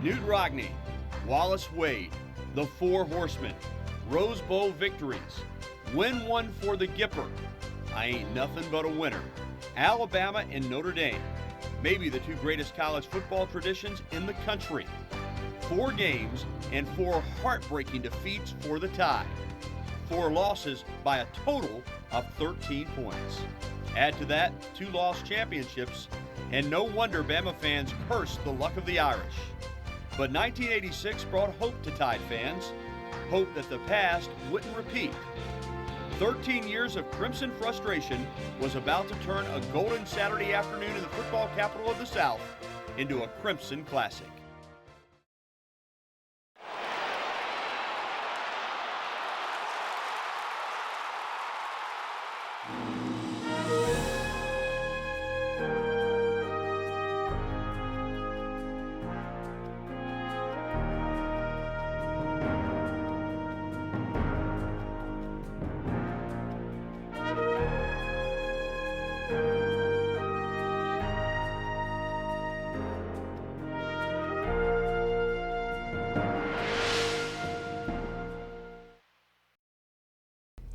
Newt Rogney, Wallace Wade, the Four Horsemen, Rose Bowl victories, win one for the Gipper, I ain't nothing but a winner, Alabama and Notre Dame, maybe the two greatest college football traditions in the country. 4 games and 4 heartbreaking defeats for the Tide. 4 losses by a total of 13 points. Add to that 2 lost championships, and no wonder Bama fans cursed the luck of the Irish. But 1986 brought hope to Tide fans, hope that the past wouldn't repeat. 13 years of crimson frustration was about to turn a golden Saturday afternoon in the football capital of the South into a crimson classic.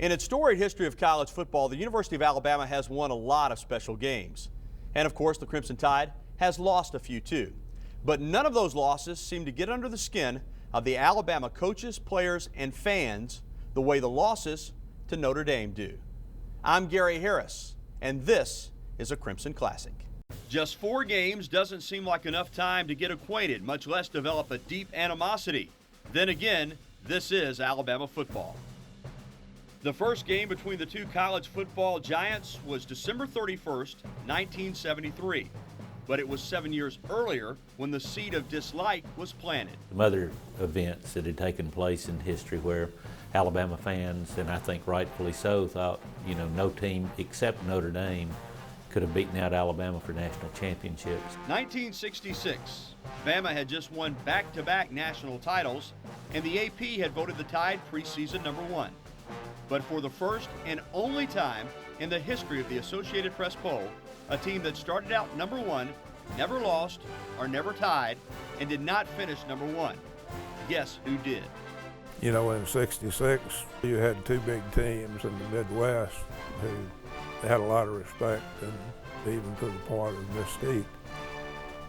In its storied history of college football, the University of Alabama has won a lot of special games. And of course, the Crimson Tide has lost a few too. But none of those losses seem to get under the skin of the Alabama coaches, players, and fans the way the losses to Notre Dame do. I'm Gary Harris, and this is a Crimson Classic. Just 4 games doesn't seem like enough time to get acquainted, much less develop a deep animosity. Then again, this is Alabama football. The first game between the two college football giants was December 31st, 1973. But it was 7 years earlier when the seed of dislike was planted. Some other events that had taken place in history where Alabama fans, and I think rightfully so, thought, no team except Notre Dame could have beaten out Alabama for national championships. 1966, Bama had just won back-to-back national titles, and the AP had voted the Tide preseason number 1. But for the first and only time in the history of the Associated Press poll, a team that started out number 1, never lost or never tied, and did not finish number 1. Guess who did? In '66, you had 2 big teams in the Midwest who had a lot of respect, and even to the point of mystique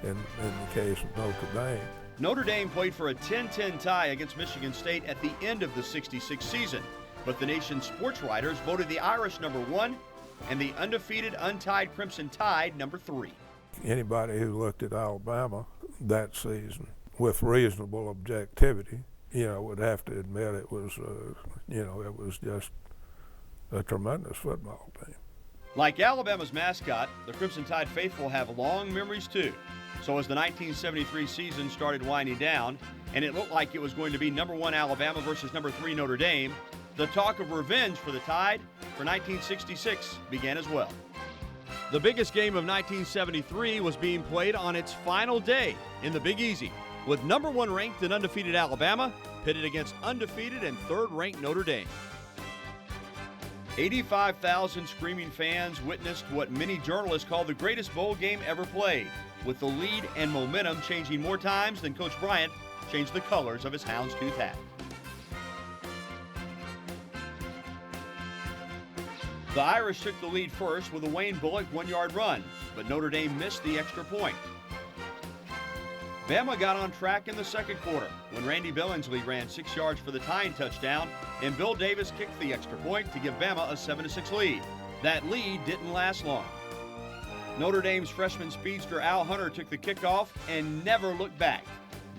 in the case of Notre Dame. Notre Dame played for a 10-10 tie against Michigan State at the end of the '66 season. But the nation's sports writers voted the Irish number 1 and the undefeated, untied Crimson Tide number 3. Anybody who looked at Alabama that season with reasonable objectivity, would have to admit it was just a tremendous football team. Like Alabama's mascot, the Crimson Tide faithful have long memories too. So as the 1973 season started winding down, and it looked like it was going to be number 1 Alabama versus number 3 Notre Dame, the talk of revenge for the Tide for 1966 began as well. The biggest game of 1973 was being played on its final day in the Big Easy, with number 1 ranked and undefeated Alabama pitted against undefeated and 3rd ranked Notre Dame. 85,000 screaming fans witnessed what many journalists call the greatest bowl game ever played, with the lead and momentum changing more times than Coach Bryant changed the colors of his houndstooth hat. The Irish took the lead first with a Wayne Bullock 1-yard run, but Notre Dame missed the extra point. Bama got on track in the second quarter when Randy Billingsley ran 6 yards for the tying touchdown, and Bill Davis kicked the extra point to give Bama a 7-6 lead. That lead didn't last long. Notre Dame's freshman speedster Al Hunter took the kickoff and never looked back.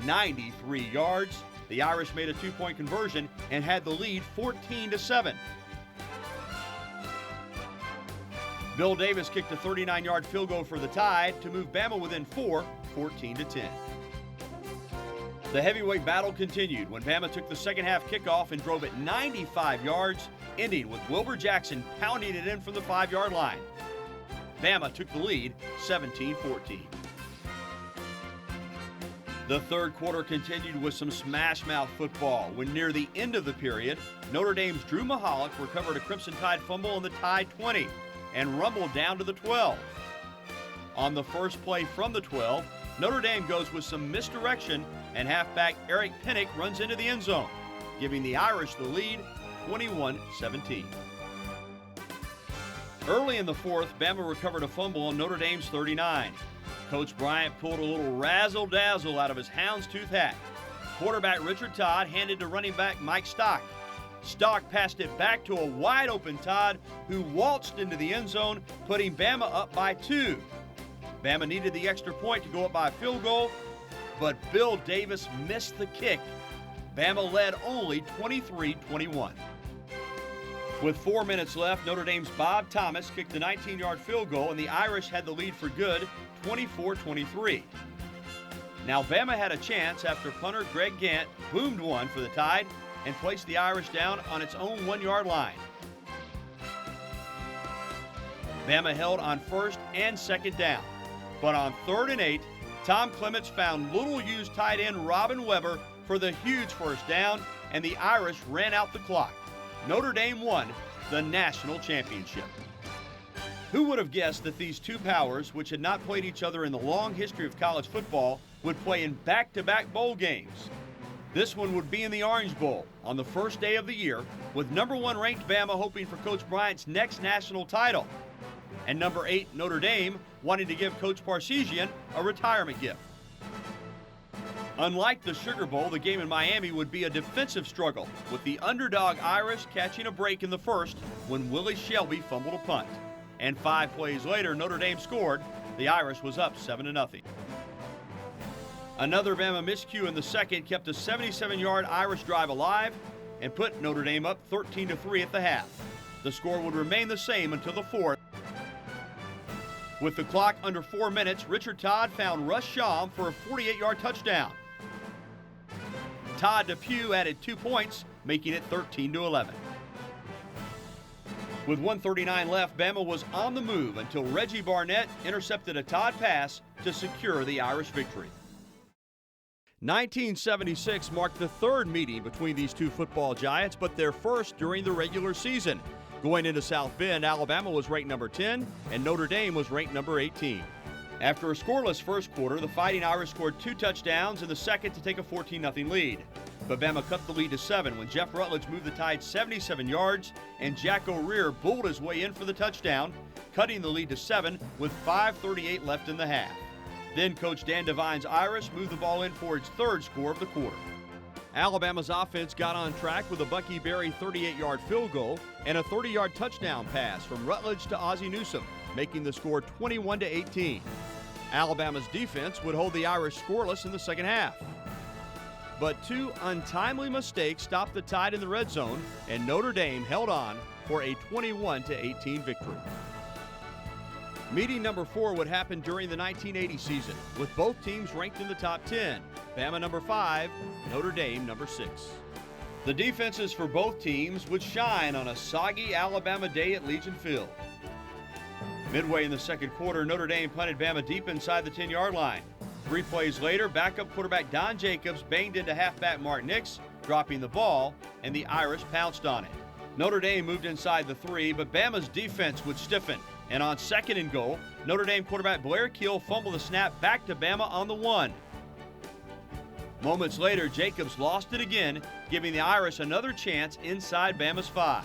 93 yards. The Irish made a 2-point conversion and had the lead 14-7. Bill Davis kicked a 39-yard field goal for the Tide to move Bama within 4, 14-10. The heavyweight battle continued when Bama took the second half kickoff and drove it 95 yards, ending with Wilbur Jackson pounding it in from the 5-yard line. Bama took the lead 17-14. The third quarter continued with some smash-mouth football when near the end of the period, Notre Dame's Drew Mahalik recovered a Crimson Tide fumble on the Tide 20 and rumbled down to the 12. On the first play from the 12, Notre Dame goes with some misdirection, and halfback Eric Pinnock runs into the end zone, giving the Irish the lead 21-17. Early in the fourth, Bama recovered a fumble on Notre Dame's 39. Coach Bryant pulled a little razzle-dazzle out of his houndstooth hat. Quarterback Richard Todd handed to running back Mike Stock. Stock passed it back to a wide-open Todd, who waltzed into the end zone, putting Bama up by 2. Bama needed the extra point to go up by a field goal, but Bill Davis missed the kick. Bama led only 23-21. With 4 minutes left, Notre Dame's Bob Thomas kicked the 19-yard field goal, and the Irish had the lead for good, 24-23. Now Bama had a chance after punter Greg Gant boomed one for the Tide and placed the Irish down on its own 1-yard line. Bama held on first and second down, but on 3rd and 8, Tom Clements found little-used tight end Robin Weber for the huge first down, and the Irish ran out the clock. Notre Dame won the national championship. Who would have guessed that these two powers, which had not played each other in the long history of college football, would play in back-to-back bowl games? This one would be in the Orange Bowl on the first day of the year, with number 1 ranked Bama hoping for Coach Bryant's next national title, and number 8 Notre Dame wanting to give Coach Parseghian a retirement gift. Unlike the Sugar Bowl, the game in Miami would be a defensive struggle, with the underdog Irish catching a break in the first when Willie Shelby fumbled a punt. And 5 plays later, Notre Dame scored. The Irish was up 7-0. Another Bama miscue in the second kept a 77-yard Irish drive alive and put Notre Dame up 13-3 at the half. The score would remain the same until the fourth. With the clock under 4 minutes, Richard Todd found Russ Schaum for a 48-yard touchdown. Todd Depew added 2 points, making it 13-11. With 1:39 left, Bama was on the move until Reggie Barnett intercepted a Todd pass to secure the Irish victory. 1976 marked the third meeting between these two football giants, but their first during the regular season. Going into South Bend, Alabama was ranked number 10, and Notre Dame was ranked number 18. After a scoreless first quarter, the Fighting Irish scored 2 touchdowns in the second to take a 14-0 lead. But Bama cut the lead to 7 when Jeff Rutledge moved the Tide 77 yards, and Jack O'Rear bulled his way in for the touchdown, cutting the lead to 7 with 5:38 left in the half. Then Coach Dan Devine's Irish moved the ball in for its third score of the quarter. Alabama's offense got on track with a Bucky Berry 38-yard field goal and a 30-yard touchdown pass from Rutledge to Ozzie Newsome, making the score 21-18. Alabama's defense would hold the Irish scoreless in the second half. But 2 untimely mistakes stopped the Tide in the red zone, and Notre Dame held on for a 21-18 victory. Meeting number 4 would happen during the 1980 season, with both teams ranked in the top 10. Bama number 5, Notre Dame number 6. The defenses for both teams would shine on a soggy Alabama day at Legion Field. Midway in the second quarter, Notre Dame punted Bama deep inside the 10-yard line. 3 plays later, backup quarterback Don Jacobs banged into halfback Mark Nix, dropping the ball, and the Irish pounced on it. Notre Dame moved inside the 3, but Bama's defense would stiffen. And on 2nd and goal, Notre Dame quarterback Blair Keel fumbled the snap back to Bama on the 1. Moments later, Jacobs lost it again, giving the Irish another chance inside Bama's 5.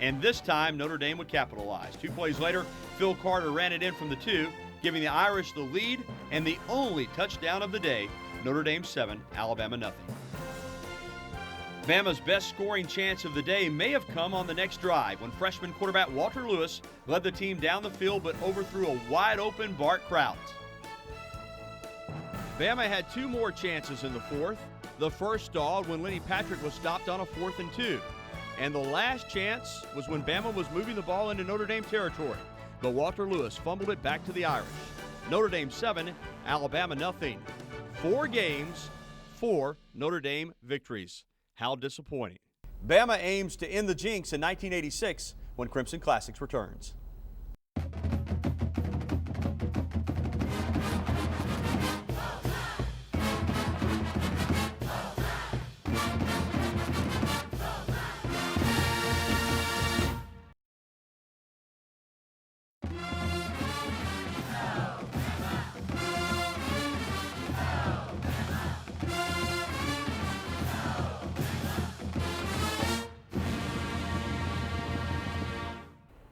And this time, Notre Dame would capitalize. 2 plays later, Phil Carter ran it in from the 2, giving the Irish the lead and the only touchdown of the day, Notre Dame 7, Alabama nothing. Bama's best scoring chance of the day may have come on the next drive when freshman quarterback Walter Lewis led the team down the field but overthrew a wide-open Bart Kraut. Bama had 2 more chances in the fourth. The first stalled when Lenny Patrick was stopped on a 4th and 2. And the last chance was when Bama was moving the ball into Notre Dame territory, but Walter Lewis fumbled it back to the Irish. Notre Dame 7, Alabama nothing. 4 games, 4 Notre Dame victories. How disappointing. Bama aims to end the jinx in 1986 when Crimson Classics returns.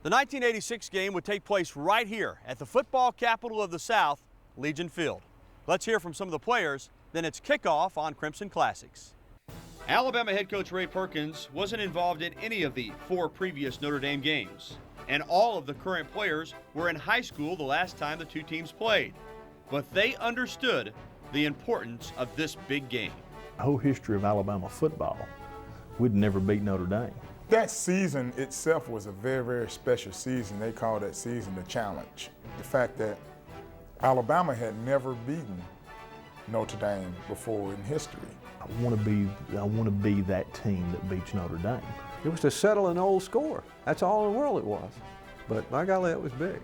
The 1986 game would take place right here at the football capital of the South, Legion Field. Let's hear from some of the players, then it's kickoff on Crimson Classics. Alabama head coach Ray Perkins wasn't involved in any of the 4 previous Notre Dame games, and all of the current players were in high school the last time the two teams played. But they understood the importance of this big game. The whole history of Alabama football, we'd never beat Notre Dame. That season itself was a very, very special season. They called that season the challenge. The fact that Alabama had never beaten Notre Dame before in history. I want to be that team that beats Notre Dame. It was to settle an old score. That's all in the world it was. But by golly, it was big.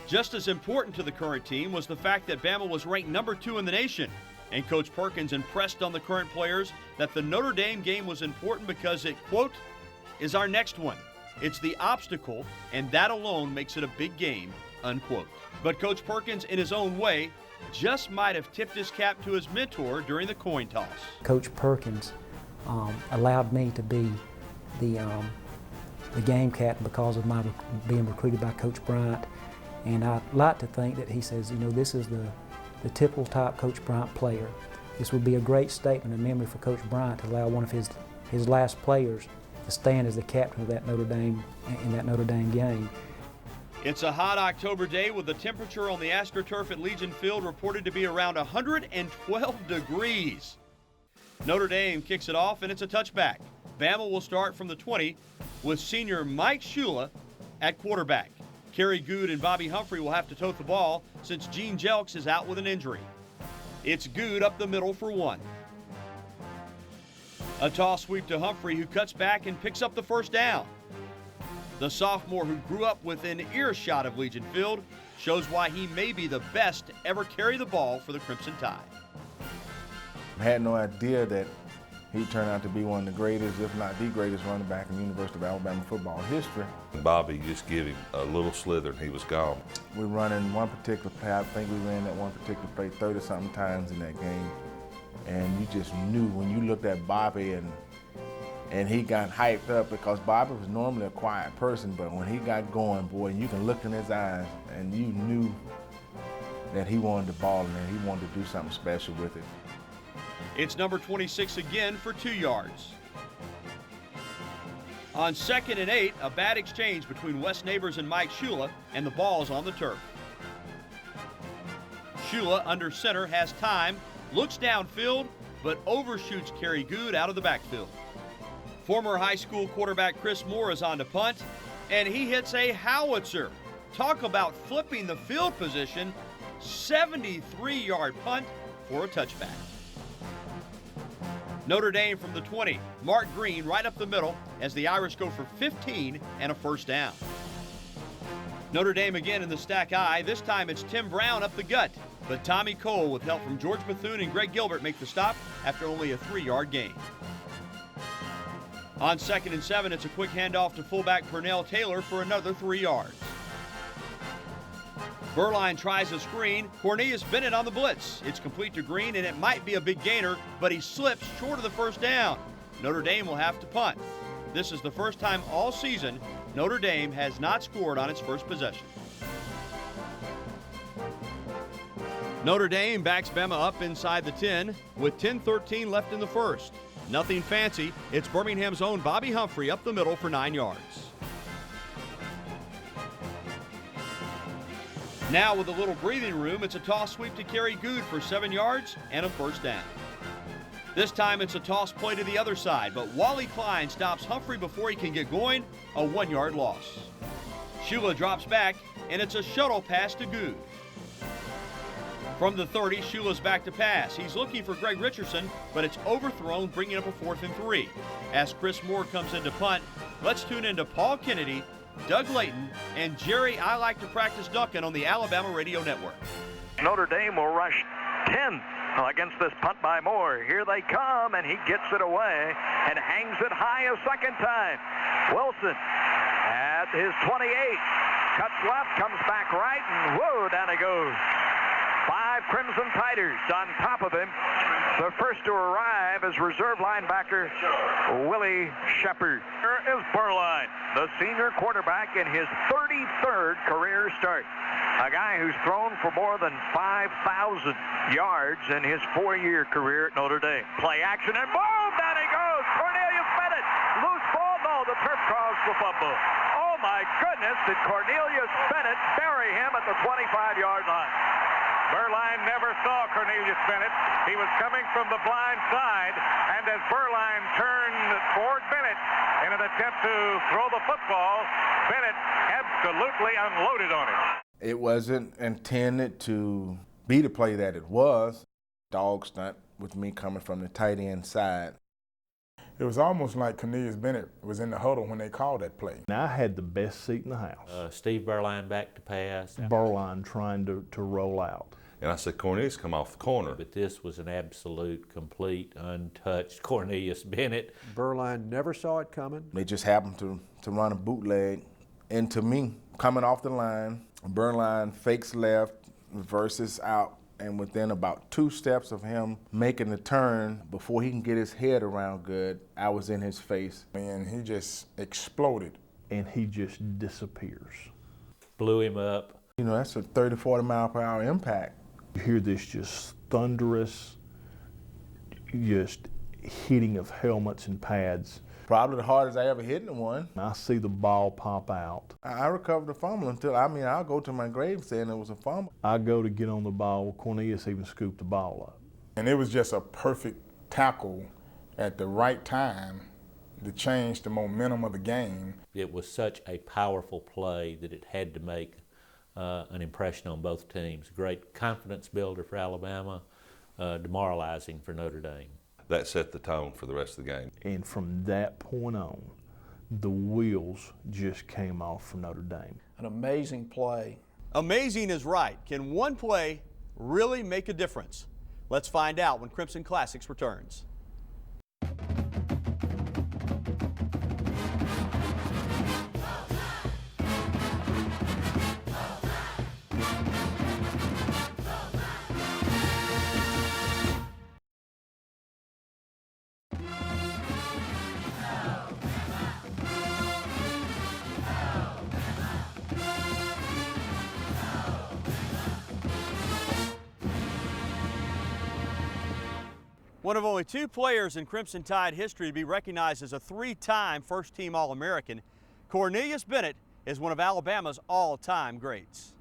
Just as important to the current team was the fact that Bama was ranked number 2 in the nation. And Coach Perkins impressed on the current players that the Notre Dame game was important because it, quote, is our next one. It's the obstacle, and that alone makes it a big game, unquote. But Coach Perkins, in his own way, just might have tipped his cap to his mentor during the coin toss. Coach Perkins allowed me to be the game captain because of my being recruited by Coach Bryant. And I'd like to think that he says, you know, this is the typical type Coach Bryant player. This would be a great statement and memory for Coach Bryant to allow one of his last players to stand as the captain of that Notre Dame in that Notre Dame game. It's a hot October day with the temperature on the AstroTurf at Legion Field reported to be around 112 degrees. Notre Dame kicks it off, and it's a touchback. Bama will start from the 20 with senior Mike Shula at quarterback. Kerry Good and Bobby Humphrey will have to tote the ball since Gene Jelks is out with an injury. It's Good up the middle for 1. A toss sweep to Humphrey, who cuts back and picks up the first down. The sophomore, who grew up within earshot of Legion Field, shows why he may be the best to ever carry the ball for the Crimson Tide. I had no idea that he turned out to be one of the greatest, if not the greatest running back in University of Alabama football history. Bobby just gave him a little slither and he was gone. We run in one particular play, I think we ran that one particular play 30-something times in that game. And you just knew when you looked at Bobby and he got hyped up, because Bobby was normally a quiet person, but when he got going, boy, you can look in his eyes and you knew that he wanted the ball and that he wanted to do something special with it. It's number 26 again for 2 yards. On 2nd and 8, a bad exchange between Wes Neighbors and Mike Shula, and the ball's on the turf. Shula under center has time, looks downfield, but overshoots Kerry Good out of the backfield. Former high school quarterback Chris Moore is on to punt, and he hits a howitzer. Talk about flipping the field position. 73-yard punt for a touchback. Notre Dame from the 20. Mark Green right up the middle as the Irish go for 15 and a first down. Notre Dame again in the stack I. This time it's Tim Brown up the gut. But Tommy Cole, with help from George Bethune and Greg Gilbert, make the stop after only a 3-yard gain. On 2nd and 7, it's a quick handoff to fullback Pernell Taylor for another 3 yards. Berline tries a screen. Cornelius Bennett on the blitz. It's complete to Green, and it might be a big gainer, but he slips short of the first down. Notre Dame will have to punt. This is the first time all season Notre Dame has not scored on its first possession. Notre Dame backs Bama up inside the 10 with 10:13 left in the first. Nothing fancy. It's Birmingham's own Bobby Humphrey up the middle for 9 yards. Now with a little breathing room, it's a toss sweep to Kerry Good for 7 yards and a first down. This time it's a toss play to the other side, but Wally Klein stops Humphrey before he can get going, a 1-yard loss. Shula drops back, and it's a shuttle pass to Good. From the 30, Shula's back to pass. He's looking for Greg Richardson, but it's overthrown, bringing up a 4th and 3. As Chris Moore comes in to punt, let's tune in to Paul Kennedy, Doug Layton, and Jerry I Like to Practice Duncan on the Alabama Radio Network. Notre Dame will rush 10 against this punt by Moore. Here they come, and he gets it away and hangs it high a second time. Wilson at his 28. Cuts left, comes back right, and whoa, down he goes. 5 Crimson Tiders on top of him. The first to arrive is reserve linebacker Willie Shepard. Here is Burline, the senior quarterback in his 33rd career start. A guy who's thrown for more than 5,000 yards in his 4-year career at Notre Dame. Play action and boom, down he goes. Cornelius Bennett, loose ball. No, the turf calls the fumble. Oh my goodness, did Cornelius Bennett bury him at the 25-yard line? Burline never saw Cornelius Bennett. He was coming from the blind side, and as Burline turned toward Bennett in an attempt to throw the football, Bennett absolutely unloaded on him. It wasn't intended to be the play that it was. Dog stunt with me coming from the tight end side. It was almost like Cornelius Bennett was in the huddle when they called that play. Now, I had the best seat in the house. Steve Burline back to pass. Burline trying to roll out. And I said, Cornelius, come off the corner. But this was an absolute, complete, untouched Cornelius Bennett. Burline never saw it coming. They just happened to run a bootleg into me. Coming off the line, Burline fakes left, reverses out, and within about 2 steps of him making the turn, before he can get his head around good, I was in his face. And he just exploded. And he just disappears. Blew him up. You know, that's a 30, 40 mile per hour impact. You hear this just thunderous, just hitting of helmets and pads. Probably the hardest I ever hit in one. I see the ball pop out. I recovered the fumble until, I'll go to my grave saying it was a fumble. I go to get on the ball. Cornelius even scooped the ball up. And it was just a perfect tackle at the right time to change the momentum of the game. It was such a powerful play that it had to make an impression on both teams. Great confidence builder for Alabama, demoralizing for Notre Dame. That set the tone for the rest of the game. And from that point on, the wheels just came off for Notre Dame. An amazing play. Amazing is right. Can one play really make a difference? Let's find out when Crimson Classics returns. One of only 2 players in Crimson Tide history to be recognized as a 3-time first-team All-American, Cornelius Bennett is one of Alabama's all-time greats.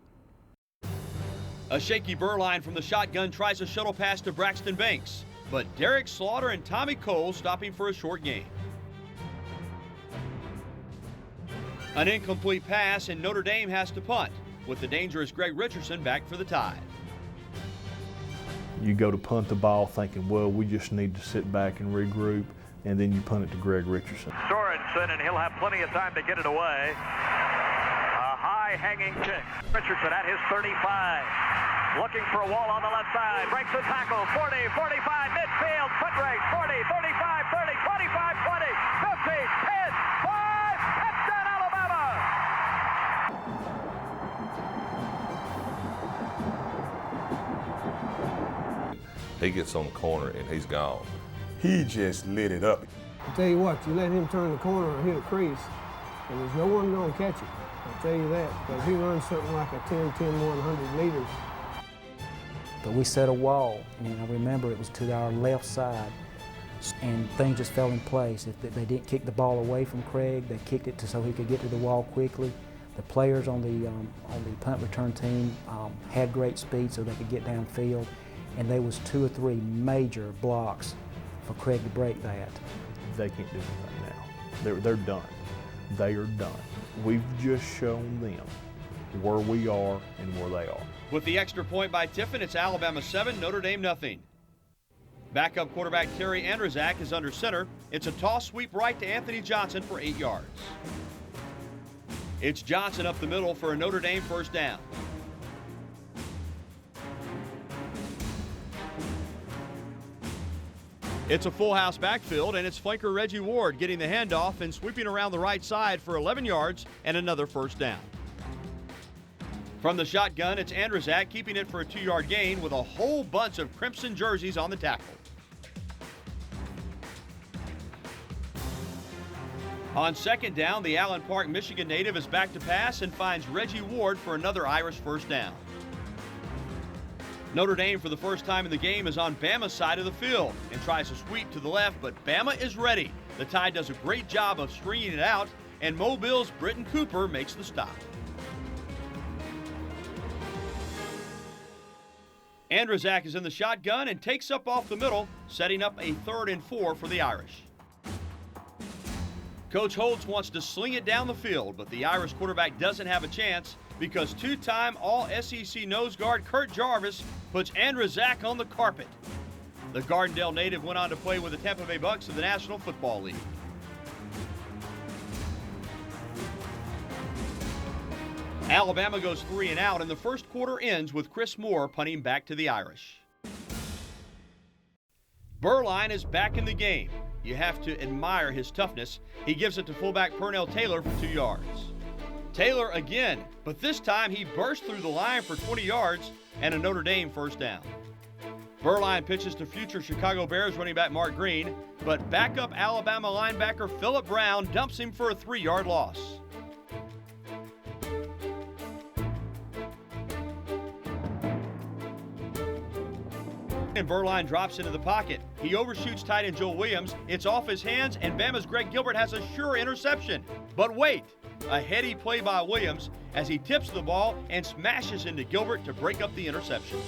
A shaky Burline from the shotgun tries a shuttle pass to Braxton Banks, but Derek Slaughter and Tommy Cole stop him for a short gain. An incomplete pass, and Notre Dame has to punt, with the dangerous Greg Richardson back for the Tide. You go to punt the ball thinking, well, we just need to sit back and regroup, and then you punt it to Greg Richardson. Sorensen, and he'll have plenty of time to get it away. A high-hanging kick. Richardson at his 35. Looking for a wall on the left side. Breaks the tackle. 40, 45, midfield. Foot race. 40, 35, 30, 25, 20, 50, 10, 5. Touchdown, Alabama! He gets on the corner and he's gone. He just lit it up. I tell you what, you let him turn the corner and hit a crease, and there's no one going to catch it. I'll tell you that, because he runs something like a 10-100 meters. But we set a wall, and I remember it was to our left side, and things just fell in place. If they didn't kick the ball away from Craig, they kicked it so he could get to the wall quickly. The players on the punt return team had great speed so they could get downfield, and there was 2 or 3 major blocks for Craig to break that. They can't do anything now. They're done. They are done. We've just shown them where we are and where they are. With the extra point by Tiffin, it's Alabama 7, Notre Dame nothing. Backup quarterback Terry Andrzak is under center. It's a toss sweep right to Anthony Johnson for 8 yards. It's Johnson up the middle for a Notre Dame first down. It's a full house backfield, and it's flanker Reggie Ward getting the handoff and sweeping around the right side for 11 yards and another first down. From the shotgun, it's Andrzak keeping it for a 2-yard gain with a whole bunch of crimson jerseys on the tackle. On second down, the Allen Park, Michigan native is back to pass and finds Reggie Ward for another Irish first down. Notre Dame, for the first time in the game, is on Bama's side of the field and tries to sweep to the left, but Bama is ready. The Tide does a great job of stringing it out, and Mobile's Britton Cooper makes the stop. Andrzak is in the shotgun and takes up off the middle, setting up a 3rd and 4 for the Irish. Coach Holtz wants to sling it down the field, but the Irish quarterback doesn't have a chance because two-time All-SEC nose guard Kurt Jarvis puts Andrzak on the carpet. The Gardendale native went on to play with the Tampa Bay Bucks in the National Football League. Alabama goes 3 and out, and the first quarter ends with Chris Moore punting back to the Irish. Burline is back in the game. You have to admire his toughness. He gives it to fullback Pernell Taylor for 2 yards. Taylor again, but this time he burst through the line for 20 yards and a Notre Dame first down. Burline pitches to future Chicago Bears running back Mark Green, but backup Alabama linebacker Phillip Brown dumps him for a 3-yard loss. And Burline drops into the pocket. He overshoots tight end Joel Williams. It's off his hands, and Bama's Greg Gilbert has a sure interception. But wait, a heady play by Williams as he tips the ball and smashes into Gilbert to break up the interception.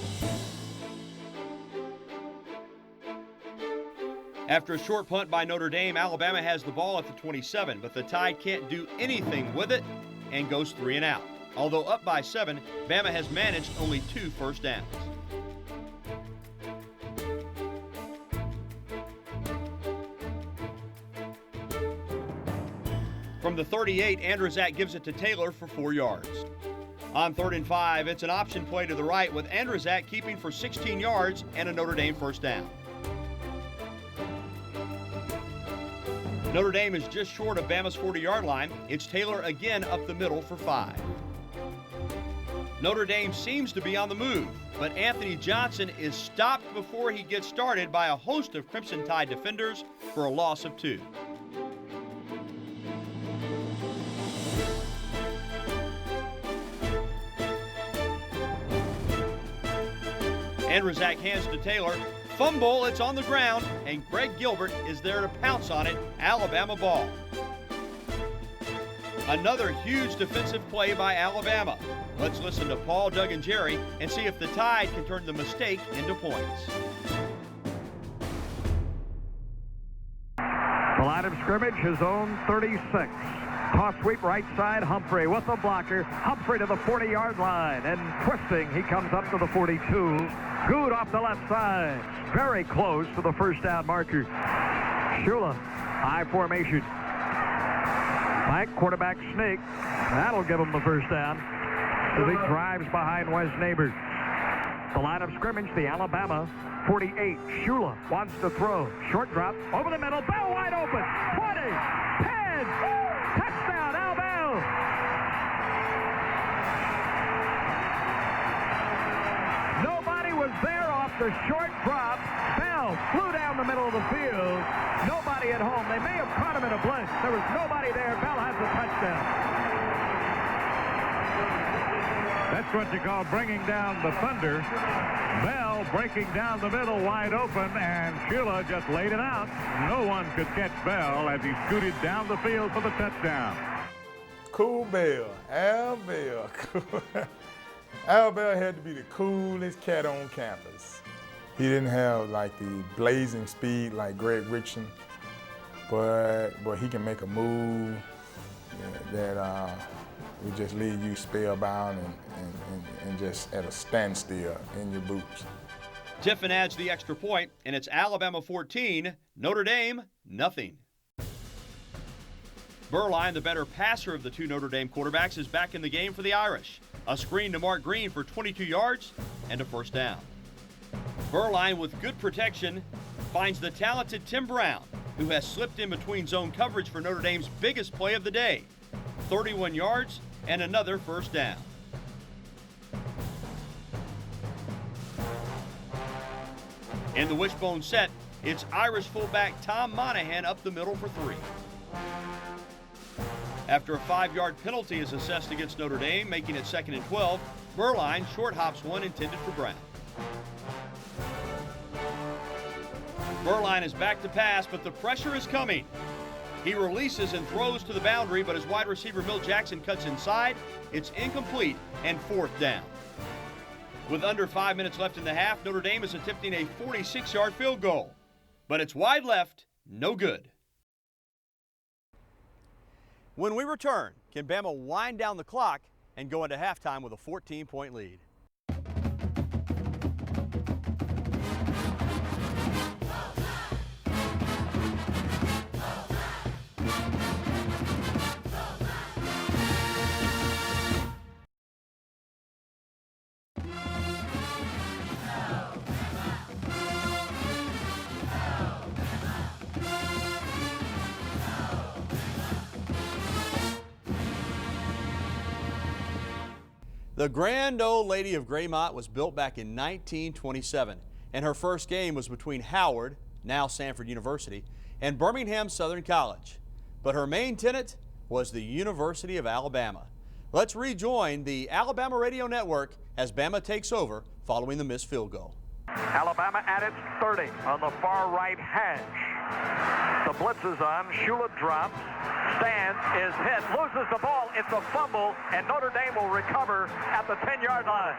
After a short punt by Notre Dame, Alabama has the ball at the 27, but the Tide can't do anything with it and goes 3 and out. Although up by 7, Bama has managed only 2 first downs. From the 38, Andrzak gives it to Taylor for 4 yards. On 3rd and 5, it's an option play to the right with Andrzak keeping for 16 yards and a Notre Dame first down. Notre Dame is just short of Bama's 40-yard line. It's Taylor again up the middle for 5. Notre Dame seems to be on the move, but Anthony Johnson is stopped before he gets started by a host of Crimson Tide defenders for a loss of 2. Andrzak hands to Taylor. Fumble, it's on the ground, and Greg Gilbert is there to pounce on it. Alabama ball. Another huge defensive play by Alabama. Let's listen to Paul, Doug, and Jerry and see if the Tide can turn the mistake into points. The line of scrimmage is zone 36. Toss sweep right side, Humphrey with the blocker. Humphrey to the 40-yard line, and twisting, he comes up to the 42. Good off the left side. Very close to the first down marker. Shula, high formation. Mike, quarterback sneak. That'll give him the first down as he drives behind Wes Neighbors. The line of scrimmage, the Alabama 48. Shula wants to throw. Short drop, over the middle, Bell wide open. 20, 10, touchdown, Alabama. Nobody was there off the short drop. Bell flew down the middle of the field. Nobody at home. They may have caught him in a blitz. There was nobody there. Bell has the touchdown. That's what you call bringing down the thunder. Bell breaking down the middle wide open, and Shula just laid it out. No one could catch Bell as he scooted down the field for the touchdown. Cool Bell, Al Bell. Al Bell had to be the coolest cat on campus. He didn't have like the blazing speed like Greg Richardson, but he can make a move that would just leave you spellbound and just at a standstill in your boots. Tiffin adds the extra point, and it's Alabama 14, Notre Dame nothing. Burline, the better passer of the 2 Notre Dame quarterbacks, is back in the game for the Irish. A screen to Mark Green for 22 yards and a first down. Burline, with good protection, finds the talented Tim Brown, who has slipped in between zone coverage for Notre Dame's biggest play of the day. 31 yards and another first down. In the wishbone set, it's Irish fullback Tom Monahan up the middle for 3. After a 5-yard penalty is assessed against Notre Dame, making it 2nd and 12, Burline short hops one intended for Brown. Burline is back to pass, but the pressure is coming. He releases and throws to the boundary, but his wide receiver Milt Jackson cuts inside. It's incomplete and 4th down. With under 5 minutes left in the half, Notre Dame is attempting a 46-yard field goal. But it's wide left, no good. When we return, can Bama wind down the clock and go into halftime with a 14-point lead? The Grand Old Lady of Graymont was built back in 1927, and her first game was between Howard, now Sanford University, and Birmingham Southern College. But her main tenant was the University of Alabama. Let's rejoin the Alabama Radio Network as Bama takes over following the missed field goal. Alabama at its 30 on the far right hash. The blitz is on. Shula drops. Stands, is hit, loses the ball. It's a fumble, and Notre Dame will recover at the 10-yard line.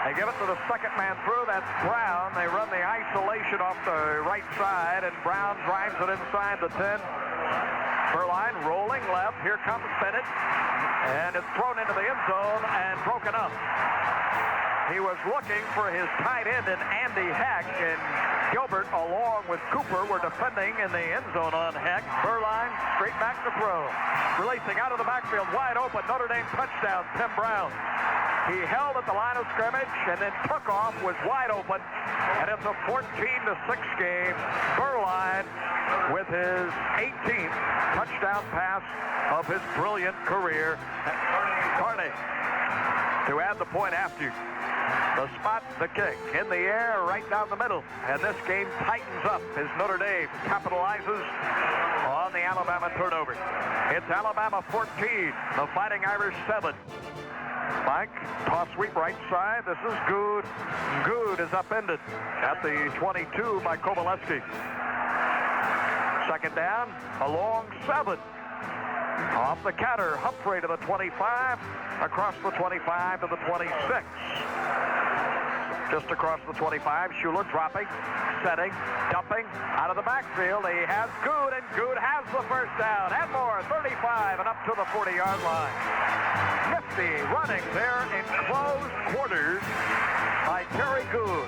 They give it to the second man through. That's Brown. They run the isolation off the right side, and Brown drives it inside the 10. Burline rolling left. Here comes Bennett, and it's thrown into the end zone and broken up. He was looking for his tight end in Andy Heck, and Gilbert, along with Cooper, were defending in the end zone on Heck. Burline straight back to throw. Releasing out of the backfield, wide open. Notre Dame touchdown, Tim Brown. He held at the line of scrimmage and then took off, was wide open, and it's a 14-6 game. Burline with his 18th touchdown pass of his brilliant career. Carney to add the point after. The spot, the kick, in the air, right down the middle. And this game tightens up as Notre Dame capitalizes on the Alabama turnover. It's Alabama 14, the Fighting Irish 7. Mike, toss sweep right side. This is good. Good is upended at the 22 by Kovalevsky. Second down, a long 7. Off the counter, Humphrey to the 25, across the 25 to the 26. Just across the 25, Shula dropping, setting, dumping, out of the backfield. He has Good, and Good has the first down. And more, 35 and up to the 40-yard line. Nifty running there in closed quarters by Terry Good.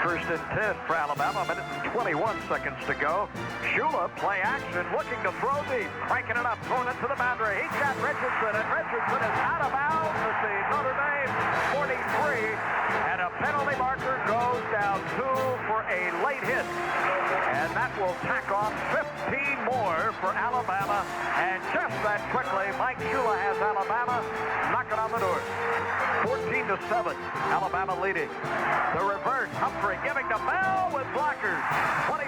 First and 10 for Alabama, a minute and 21 seconds to go. Shula, play action, looking to throw deep, cranking it up, throwing it to the boundary. He's got Richardson, and Richardson is out of bounds at the Notre Dame 43, and a penalty marker goes down 2 for a late hit. And that will tack off 15 more for Alabama, and just that quickly, Mike Shula has Alabama knocking on the door. 14-7, Alabama leading. The reverse, Humphrey giving to Bell with blockers. 25,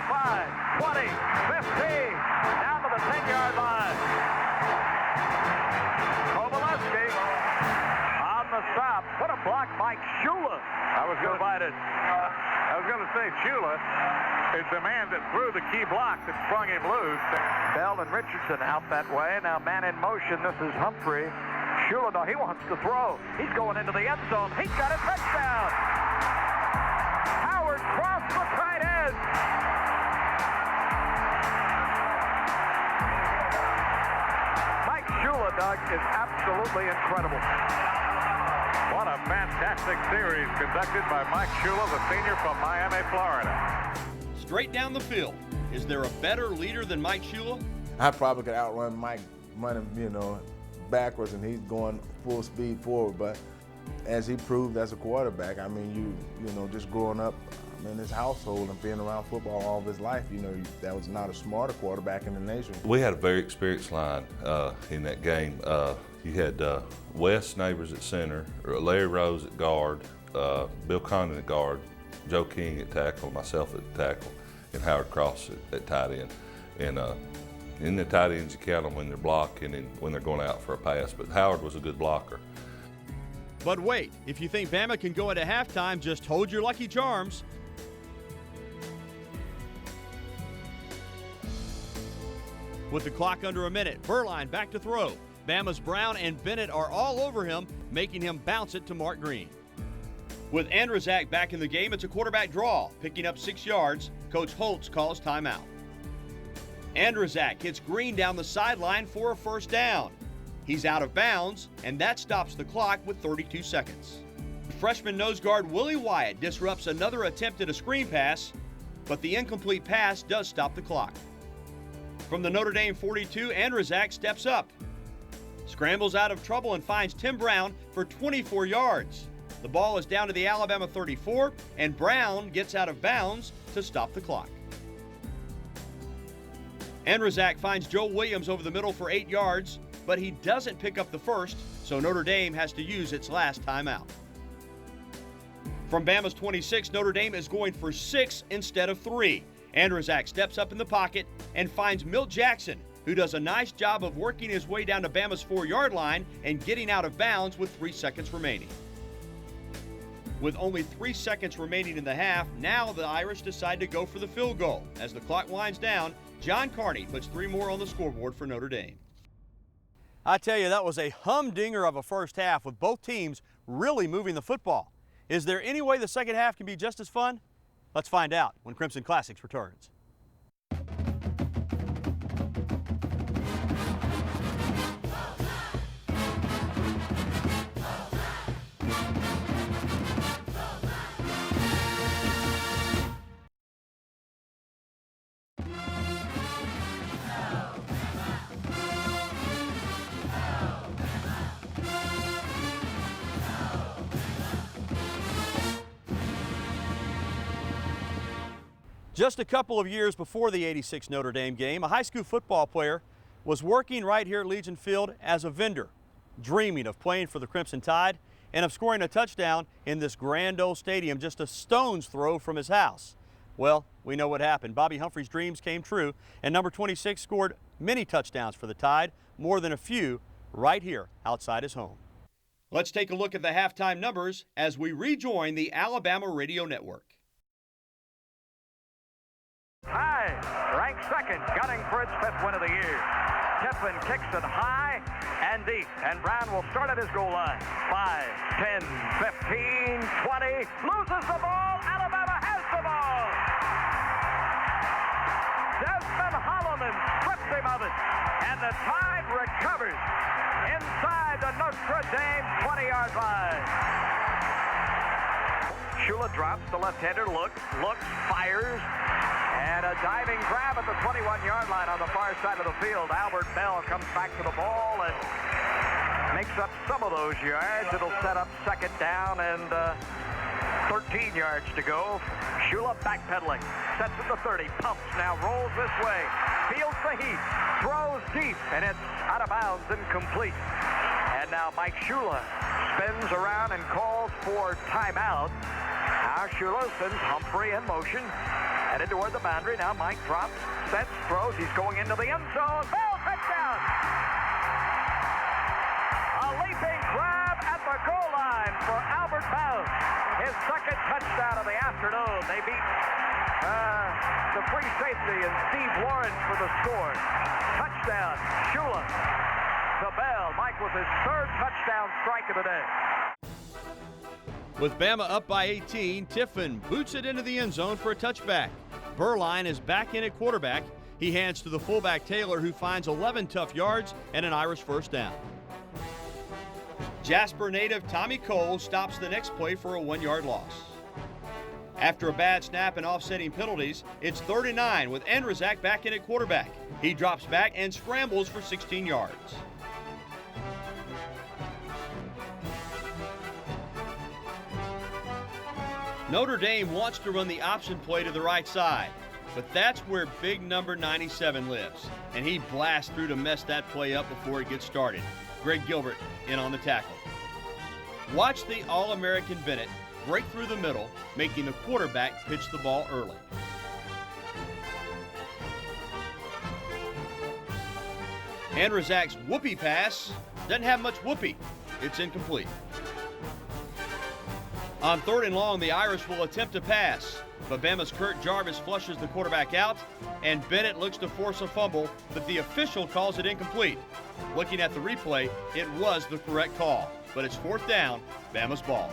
20, 15, down to the 10-yard line. Kovalevsky on the stop. What a block, Mike Shula. I was going to say Shula is the man that threw the key block that sprung him loose. Bell and Richardson out that way. Now man in motion. This is Humphrey. Shula, no, he wants to throw. He's going into the end zone. He's got a touchdown. Howard crossed the tight end. Mike Shula, Doug, is absolutely incredible. What a fantastic series conducted by Mike Shula, the senior from Miami, Florida. Straight down the field. Is there a better leader than Mike Shula? I probably could outrun Mike running, backwards, and he's going full speed forward. But as he proved as a quarterback, I mean, just growing up in his household and being around football all of his life, that was not a smarter quarterback in the nation. We had a very experienced line in that game. You had Wes Neighbors at center, Larry Rose at guard, Bill Condon at guard, Joe King at tackle, myself at tackle, and Howard Cross at tight end. And In the tight ends, you count them when they're blocking and when they're going out for a pass, but Howard was a good blocker. But wait, if you think Bama can go into halftime, just hold your lucky charms. With the clock under a minute, Burline back to throw. Bama's Brown and Bennett are all over him, making him bounce it to Mark Green. With Andrzak back in the game, it's a quarterback draw. Picking up 6 yards, Coach Holtz calls timeout. Andrzak hits Green down the sideline for a first down. He's out of bounds, and that stops the clock with 32 seconds. Freshman nose guard Willie Wyatt disrupts another attempt at a screen pass, but the incomplete pass does stop the clock. From the Notre Dame 42, Andrzak steps up, scrambles out of trouble and finds Tim Brown for 24 yards. The ball is down to the Alabama 34, and Brown gets out of bounds to stop the clock. Andrzak finds Joe Williams over the middle for 8 yards, but he doesn't pick up the first, so Notre Dame has to use its last timeout. From Bama's 26, Notre Dame is going for 6 instead of 3. Andrzak steps up in the pocket and finds Milt Jackson, who does a nice job of working his way down to Bama's 4-yard line and getting out of bounds with 3 seconds remaining. With only 3 seconds remaining in the half, now the Irish decide to go for the field goal. As the clock winds down, John Carney puts 3 more on the scoreboard for Notre Dame. I tell you, that was a humdinger of a first half with both teams really moving the football. Is there any way the second half can be just as fun? Let's find out when Crimson Classics returns. Just a couple of years before the '86 Notre Dame game, a high school football player was working right here at Legion Field as a vendor, dreaming of playing for the Crimson Tide and of scoring a touchdown in this grand old stadium just a stone's throw from his house. Well, we know what happened. Bobby Humphrey's dreams came true, and number 26 scored many touchdowns for the Tide, more than a few, right here outside his home. Let's take a look at the halftime numbers as we rejoin the Alabama Radio Network. Tide ranked second, gunning for its 5th win of the year. Tiffin kicks it high and deep, and Brown will start at his goal line. 5, 10, 15, 20, loses the ball. Alabama has the ball. Desmond Holloman strips him of it, and the Tide recovers inside the Notre Dame 20-yard line. Shula drops, the left-hander looks, fires, and a diving grab at the 21-yard line on the far side of the field. Albert Bell comes back to the ball and makes up some of those yards. It'll set up second down and 13 yards to go. Shula backpedaling, sets at the 30, pumps, now rolls this way, feels the heat, throws deep, and it's out of bounds, incomplete. And now Mike Shula spins around and calls for timeout. Now Shula sends Humphrey in motion, headed toward the boundary. Now Mike drops, sets, throws. He's going into the end zone. Bell, touchdown! A leaping grab at the goal line for Albert Bell. His second touchdown of the afternoon. They beat the free safety and Steve Lawrence for the score. Touchdown, Shula to Bell. Mike with his 3rd touchdown strike of the day. With Bama up by 18, Tiffin boots it into the end zone for a touchback. Burline is back in at quarterback. He hands to the fullback Taylor, who finds 11 tough yards and an Irish first down. Jasper native Tommy Cole stops the next play for a 1-yard loss. After a bad snap and offsetting penalties, it's 3rd and 9 with Andrzak back in at quarterback. He drops back and scrambles for 16 yards. Notre Dame wants to run the option play to the right side, but that's where big number 97 lives, and he blasts through to mess that play up before it gets started. Greg Gilbert in on the tackle. Watch the All-American Bennett break through the middle, making the quarterback pitch the ball early. Andrzejczyk's whoopee pass doesn't have much whoopee. It's incomplete. On 3rd and long, the Irish will attempt to pass, but Bama's Kurt Jarvis flushes the quarterback out, and Bennett looks to force a fumble, but the official calls it incomplete. Looking at the replay, it was the correct call, but it's 4th down, Bama's ball.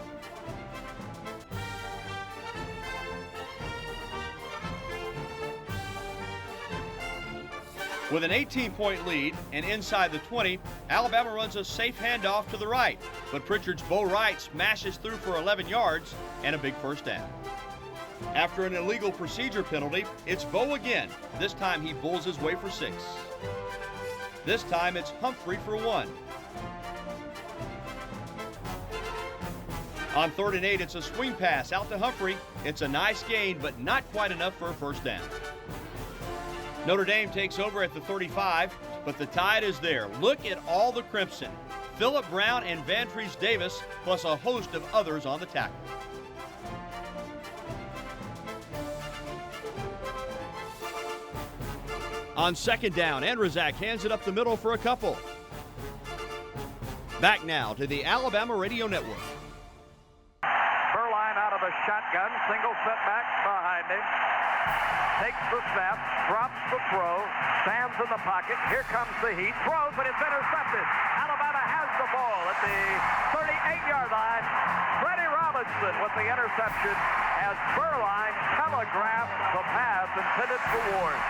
With an 18-point lead and inside the 20, Alabama runs a safe handoff to the right, but Pritchard's Bo Wright smashes through for 11 yards and a big first down. After an illegal procedure penalty, it's Bo again. This time he bulls his way for 6. This time it's Humphrey for 1. On 3rd and 8, it's a swing pass out to Humphrey. It's a nice gain, but not quite enough for a first down. Notre Dame takes over at the 35, but the Tide is there. Look at all the crimson. Phillip Brown and Vantrese Davis, plus a host of others on the tackle. On 2nd down, Andrzejczyk hands it up the middle for a couple. Back now to the Alabama Radio Network. Burline out of the shotgun, single setback behind him. Takes the snap, drops the throw, stands in the pocket. Here comes the heat, throws, but it's intercepted. Alabama has the ball at the 38-yard line. Freddie Robinson with the interception as Burline telegraphed the pass intended for Ward.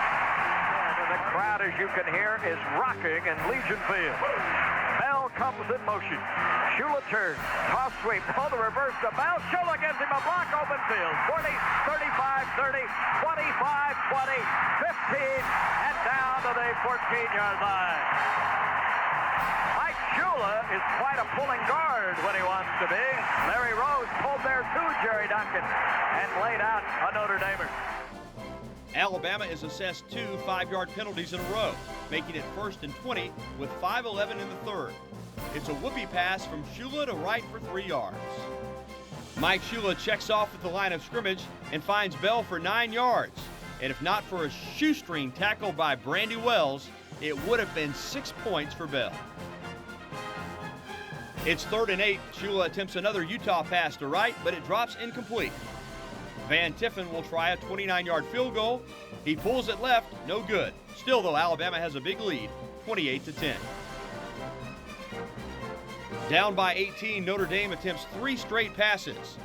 And the crowd, as you can hear, is rocking in Legion Field. Bell comes in motion. Shula turns, toss sweep, pull the reverse to Bell. Shula gives him a block, open field. 40, 35, 30, 25, 20, 15, and down to the 14-yard line. Mike Shula is quite a pulling guard when he wants to be. Larry Rose pulled there too, Jerry Duncan, and laid out a Notre Damer. Alabama is assessed 2 5-yard penalties in a row, making it 1st and 20 with 5:11 in the 3rd. It's a whoopee pass from Shula to Wright for 3 yards. Mike Shula checks off at the line of scrimmage and finds Bell for 9 yards. And if not for a shoestring tackle by Brandy Wells, it would have been 6 points for Bell. It's 3rd and 8. Shula attempts another Utah pass to Wright, but it drops incomplete. Van Tiffen will try a 29-yard field goal. He pulls it left, no good. Still, though, Alabama has a big lead, 28-10. Down by 18, Notre Dame attempts 3 straight passes.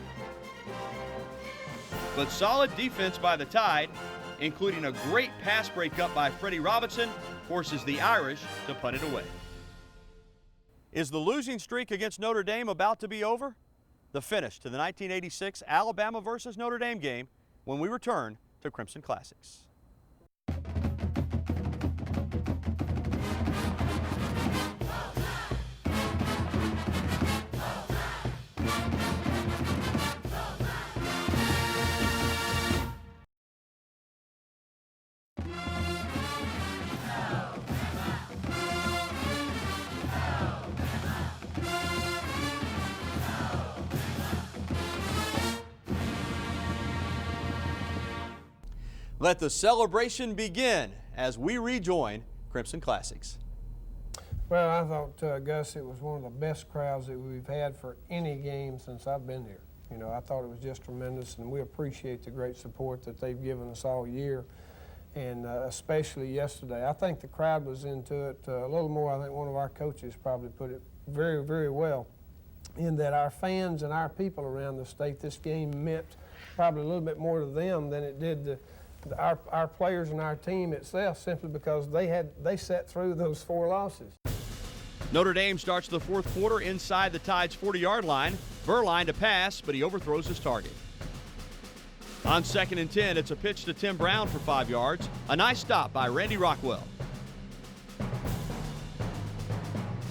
But solid defense by the Tide, including a great pass breakup by Freddie Robinson, forces the Irish to punt it away. Is the losing streak against Notre Dame about to be over? The finish to the 1986 Alabama versus Notre Dame game when we return to Crimson Classics. Let the celebration begin as we rejoin Crimson Classics. Well, I thought, Gus, it was one of the best crowds that we've had for any game since I've been here. You know, I thought it was just tremendous, and we appreciate the great support that they've given us all year, and especially yesterday. I think the crowd was into it a little more. I think one of our coaches probably put it very, very well, in that our fans and our people around the state, this game meant probably a little bit more to them than it did to our players and our team itself, simply because they sat through those 4 losses. Notre Dame starts the 4th quarter inside the Tide's 40-yard line. Burline to pass, but he overthrows his target. On 2nd and 10, it's a pitch to Tim Brown for 5 yards. A nice stop by Randy Rockwell.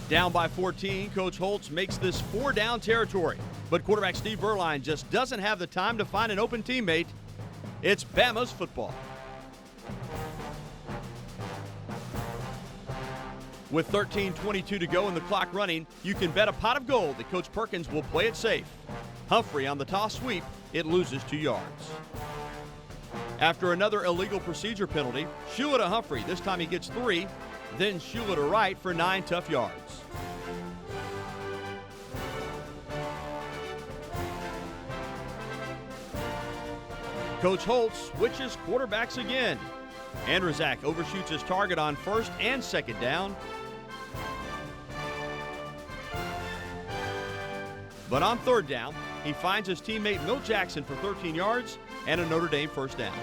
Down by 14, Coach Holtz makes this 4-down territory, but quarterback Steve Burline just doesn't have the time to find an open teammate. It's Bama's football. With 13:22 to go and the clock running, you can bet a pot of gold that Coach Perkins will play it safe. Humphrey on the toss sweep, it loses 2 yards. After another illegal procedure penalty, Shula to Humphrey. This time he gets 3. then Shula to right for 9 tough yards. Coach Holt switches quarterbacks again. Andrzak overshoots his target on 1st and 2nd down. But on 3rd down, he finds his teammate Milt Jackson for 13 yards and a Notre Dame 1st down.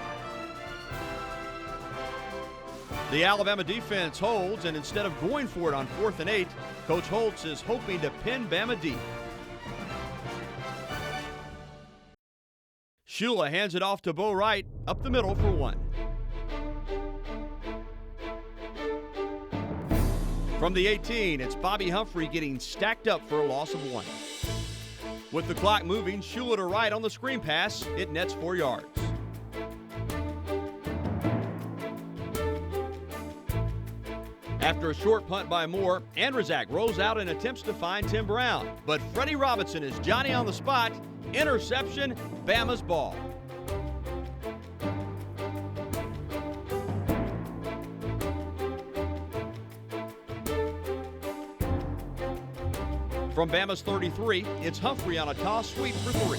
The Alabama defense holds, and instead of going for it on 4th and 8, Coach Holtz is hoping to pin Bama deep. Shula hands it off to Bo Wright up the middle for 1. From the 18, it's Bobby Humphrey getting stacked up for a loss of 1. With the clock moving, Shula to right on the screen pass. It nets 4 yards. After a short punt by Moore, Andrzak rolls out and attempts to find Tim Brown. But Freddie Robinson is Johnny on the spot. Interception, Bama's ball. From Bama's 33, it's Humphrey on a toss sweep for 3.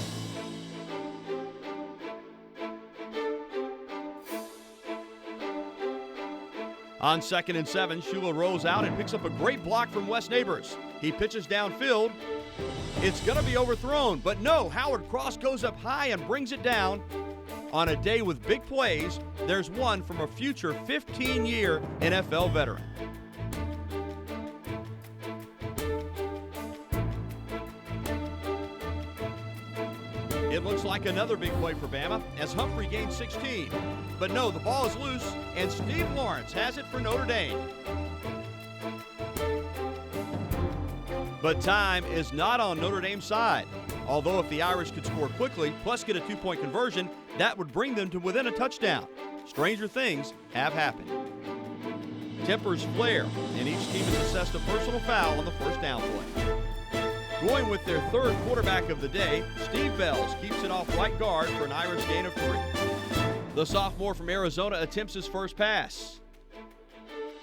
On 2nd and 7, Shula rolls out and picks up a great block from Wes Neighbors. He pitches downfield. It's going to be overthrown, but no, Howard Cross goes up high and brings it down. On a day with big plays, there's one from a future 15-year NFL veteran. It looks like another big play for Bama as Humphrey gains 16. But no, the ball is loose, and Steve Lawrence has it for Notre Dame. But time is not on Notre Dame's side. Although if the Irish could score quickly, plus get a 2-point conversion, that would bring them to within a touchdown. Stranger things have happened. Tempers flare, and each team is assessed a personal foul on the 1st down play. Going with their 3rd quarterback of the day, Steve Bells keeps it off right guard for an Irish gain of 3. The sophomore from Arizona attempts his first pass.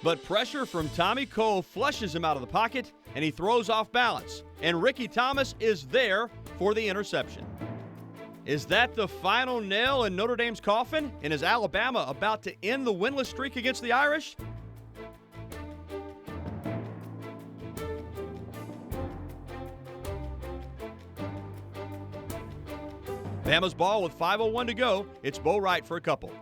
But pressure from Tommy Cole flushes him out of the pocket, and he throws off balance. And Ricky Thomas is there for the interception. Is that the final nail in Notre Dame's coffin? And is Alabama about to end the winless streak against the Irish? Bama's ball with 5:01 to go. It's Bo Wright for a couple.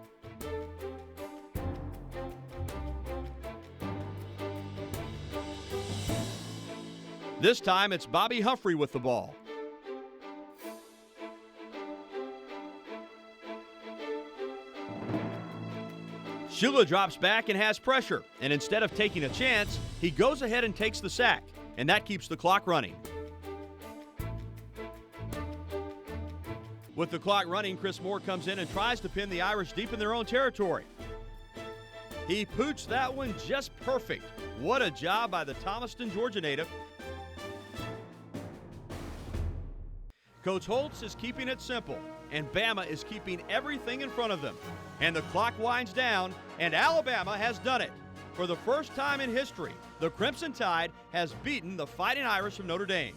This time it's Bobby Humphrey with the ball. Shula drops back and has pressure, and instead of taking a chance, he goes ahead and takes the sack, and that keeps the clock running. With the clock running, Chris Moore comes in and tries to pin the Irish deep in their own territory. He pooched that one just perfect. What a job by the Thomaston, Georgia native. Coach Holtz is keeping it simple, and Bama is keeping everything in front of them. And the clock winds down, and Alabama has done it. For the first time in history, the Crimson Tide has beaten the Fighting Irish from Notre Dame.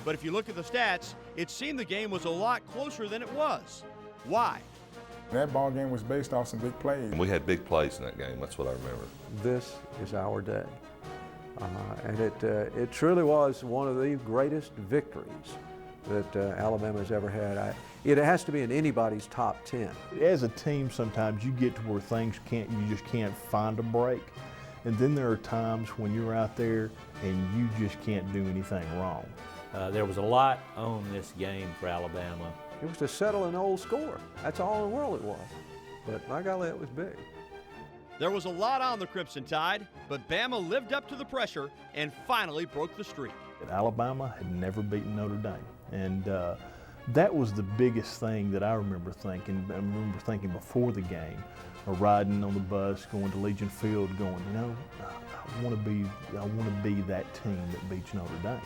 But if you look at the stats, it seemed the game was a lot closer than it was. Why? That ball game was based off some big plays. We had big plays in that game. That's what I remember. This is our day. And it truly was one of the greatest victories that Alabama's ever had. It has to be in anybody's top 10. As a team, sometimes you get to where you just can't find a break. And then there are times when you're out there and you just can't do anything wrong. There was a lot on this game for Alabama. It was to settle an old score. That's all in the world it was. But my golly, it was big. There was a lot on the Crimson Tide, but Bama lived up to the pressure and finally broke the streak. Alabama had never beaten Notre Dame. And that was the biggest thing that I remember thinking. I remember thinking before the game, or riding on the bus, going to Legion Field, going, you know, I want to be that team that beats Notre Dame.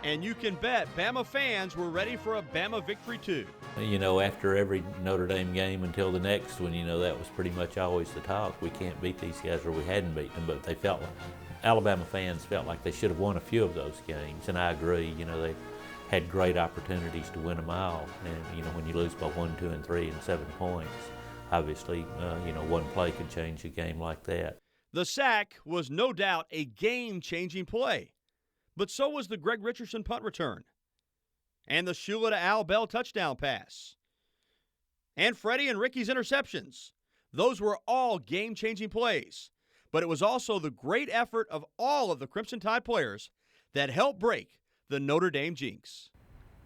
And you can bet Bama fans were ready for a Bama victory too. You know, after every Notre Dame game until the next one, you know, that was pretty much always the talk. We can't beat these guys, or we hadn't beaten them, but they felt Alabama fans felt like they should have won a few of those games, and I agree. You know, they had great opportunities to win them all, and you know, when you lose by 1, 2, and 3 and 7 points, obviously, you know, one play could change a game like that. The sack was no doubt a game-changing play, but so was the Greg Richardson punt return, and the Shula to Al Bell touchdown pass, and Freddie and Ricky's interceptions. Those were all game-changing plays, but it was also the great effort of all of the Crimson Tide players that helped break the Notre Dame jinx.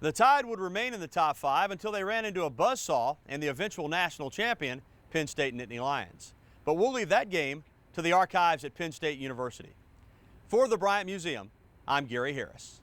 The Tide would remain in the top 5 until they ran into a buzzsaw and the eventual national champion, Penn State Nittany Lions. But we'll leave that game to the archives at Penn State University. For the Bryant Museum, I'm Gary Harris.